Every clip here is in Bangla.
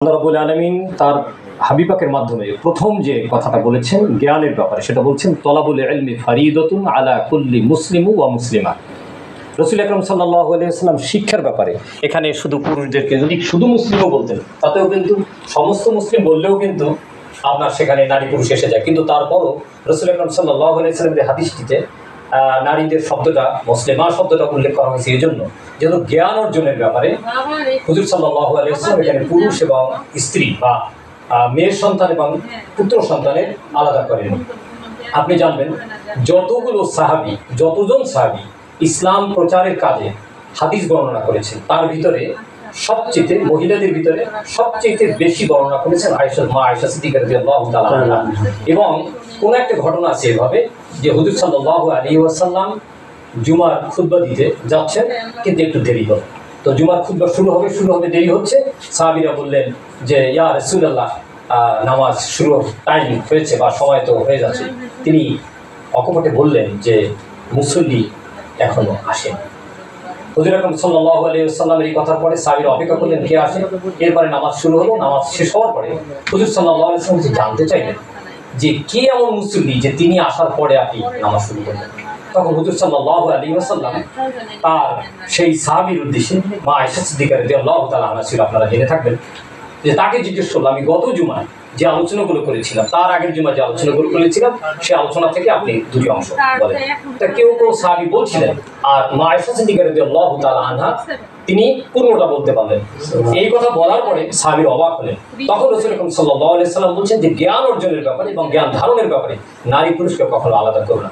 আল্লাহ রাব্বুল আলামিন তার হাবিবাকের মাধ্যমে প্রথম যে কথাটা বলেছেন জ্ঞানের ব্যাপারে, সেটা বলছেন তলাবুল ইলমি ফারিদাতুন আলা কুল্লি মুসলিমু ওয়া মুসলিমা। রাসূল আকরাম সাল্লাল্লাহু আলাইহি ওয়াসাল্লাম শিক্ষার ব্যাপারে এখানে শুধু পুরুষদেরকে যদি শুধু মুসলিমও বলতেন তাতেও কিন্তু সমস্ত মুসলিম বললেও কিন্তু আপনার সেখানে নারী পুরুষ এসে যায়, কিন্তু তারপরও রাসূল আকরাম সাল্লাল্লাহু আলাইহি ওয়াসাল্লামের হাদিসটিতে নারীদের শব্দটা মুসলিমা শব্দটা উল্লেখ করা হয়েছে এই জন্য যেন জ্ঞান অর্জনের ব্যাপারে হুজুর সাল্লাল্লাহু আলাইহি ওয়াসাল্লাম এখানে পুরুষ এবং স্ত্রী বা মেয়ের সন্তান এবং পুত্র সন্তানের আলাদা করেন। আপনি জানবেন যতজন সাহাবী ইসলাম প্রচারের কাজে হাদিস বর্ণনা করেছেন তার ভিতরে সবচেয়ে মহিলাদের ভিতরে সবচেয়ে বেশি বর্ণনা করেছেন মা আয়েশা সিদ্দিকা রাদিয়াল্লাহু তাআলা আনহা। এবং কোন একটা ঘটনা আছে এভাবে যে হুজুর সাল্লাল্লাহু আলাইহি ওয়াসাল্লাম জুমার খুতবা দিতে যাচ্ছেন, কিন্তু একটু দেরি হলো। তো জুমার খুতবা শুরু হবে দেরি হচ্ছে। সাহাবীরা বললেন যে ইয়া রাসূলুল্লাহ, নামাজ শুরু টাইম হয়েছে বা সময় তো হয়ে যাচ্ছে। তিনি অকপটে বললেন যে মুসল্লি এখনো আসেন। হুজুর আকরাম সাল্লাল্লাহু আলাইহি ওয়াসাল্লামের এই কথার পরে সাহাবীরা অপেক্ষা করলেন কে আসে। এরপরে নামাজ শুরু হলো। নামাজ শেষ হওয়ার পরে হুজুর সাল্লাল্লাহু আলাইহি ওয়াসাল্লাম জানতে চাইলেন যে কে এমন মুসল্লি যে তিনি আসার পরে আপনি নামাজ শুরু করলেন। তখন হুজুর সাল্লাল্লাহু আলাইহি ওয়াসাল্লাম তার সেই সাহাবীর উদ্দেশ্যে মা আয়েশা সিদ্দিকা রাদিয়াল্লাহু তাআলা আনহা ছিল, আপনারা জেনে থাকবেন, যে তাকে জিজ্ঞেস করলাম আমি গত জুমায় যে আলোচনাগুলো করেছিলাম তার আগের জুমায় যে আলোচনাগুলো করেছিলাম সেই আলোচনা থেকে আপনি দুটি অংশ বলেন। তা কেউ সাহাবী বলছিলেন আর মা আয়েশা সিদ্দিকা রাদিয়াল্লাহু তাআলা আনহা তিনি পূর্ণটা বলতে পারলেন। এই কথা বলার পরে সাহাবীর অবাক হলেন। তখন রাসূল আকরাম সাল্লাল্লাহু আলাইহি ওয়াসাল্লাম বলছেন যে জ্ঞান অর্জনের ব্যাপারে এবং জ্ঞান ধারণের ব্যাপারে নারী পুরুষকে কখনো আলাদা করো না।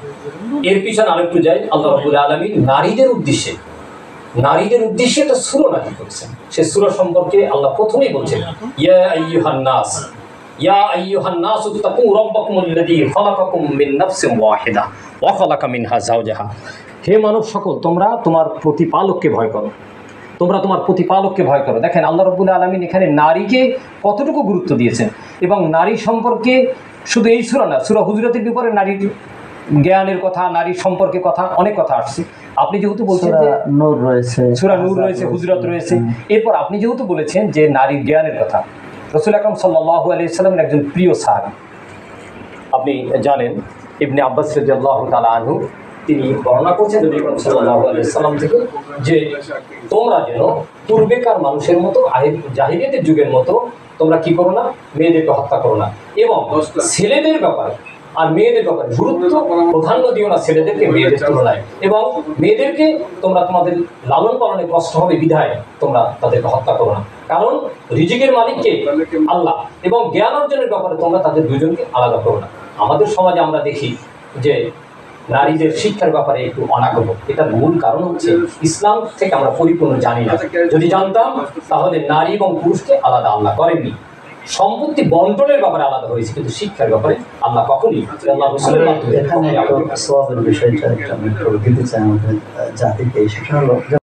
এর পিছনে আরেকটু যাই, আল্লাহ রাব্বুল আলামিন নারীদের উদ্দেশ্যে একটা সূরা নাযিল করেছেন। সেই সূরা সম্পর্কে আল্লাহ প্রথমেই বলছেন ইয়া আইয়ুহান নাস তাকু রাব্বাকুমুল্লাযী খালাকাকুম মিন নাফসিন ওয়াহিদা ওয়া খালাকা মিনহা যাওজাহা। হে মানব সকল, তোমরা তোমার প্রতিপালককে ভয় করো, দেখেন আল্লাহ রাব্বুল আলামিন এখানে নারীকে কতটুকু গুরুত্ব দিয়েছেন। এবং নারী সম্পর্কে শুধু এই সূরা না, সূরা হুজুরাতের ব্যাপারে নারীর জ্ঞানের কথা, নারী সম্পর্কে কথা, অনেক কথা আসছে। আপনি যেহেতু বলছেন যে নূর রয়েছে, সূরা নূর রয়েছে, হুজুরাত রয়েছে, এরপর আপনি যেহেতু বলেছেন যে নারীর জ্ঞানের কথা, রাসূল আকরাম সাল্লাল্লাহু আলাইহি ওয়াসাল্লামের একজন প্রিয় সাহাবী আপনি জানেন ইবনে আব্বাস রাদিয়াল্লাহু তাআলা আনহু, তিনি বর্ণনা করছেন নবী করিম সাল্লাল্লাহু আলাইহি ওয়াসাল্লাম থেকে যে তোমরা যেন পূর্বেকার মানুষের মতো জাহিলিয়াতের যুগের মতো তোমরা কি করো না, মেয়েদেরকে হত্যা করো না, এবং ছেলেদের ব্যাপারে আর মেয়েদের ব্যাপারে গুরুত্ব প্রাধান্য দিও না ছেলেদেরকে মেয়েদের তুলনায়, এবং মেয়েদেরকে তোমরা তোমাদের লালন পালনে কষ্ট হবে বিধায় তোমরা তাদেরকে হত্যা করো না, কারণ রিজিকের মালিককে আল্লাহ, এবং জ্ঞান অর্জনের ব্যাপারে তোমরা তাদের দুজনকে আলাদা করো না। আমাদের সমাজে আমরা দেখি যে নারীদের শিক্ষার ব্যাপারে একটু অনাগ্রহ। এটার মূল কারণ হচ্ছে ইসলাম থেকে আমরা পরিপূর্ণ জানি না। যদি জানতাম তাহলে নারী এবং পুরুষকে আলাদা আল্লাহ করেননি। সম্পত্তি বন্টনের ব্যাপারে আলাদা হয়েছে, কিন্তু শিক্ষার ব্যাপারে আল্লাহ কখনই আল্লাহ রাসূলের মাধ্যমে বিষয়টা দিতে চাই আমাদের জাতিকে। সেটা হলো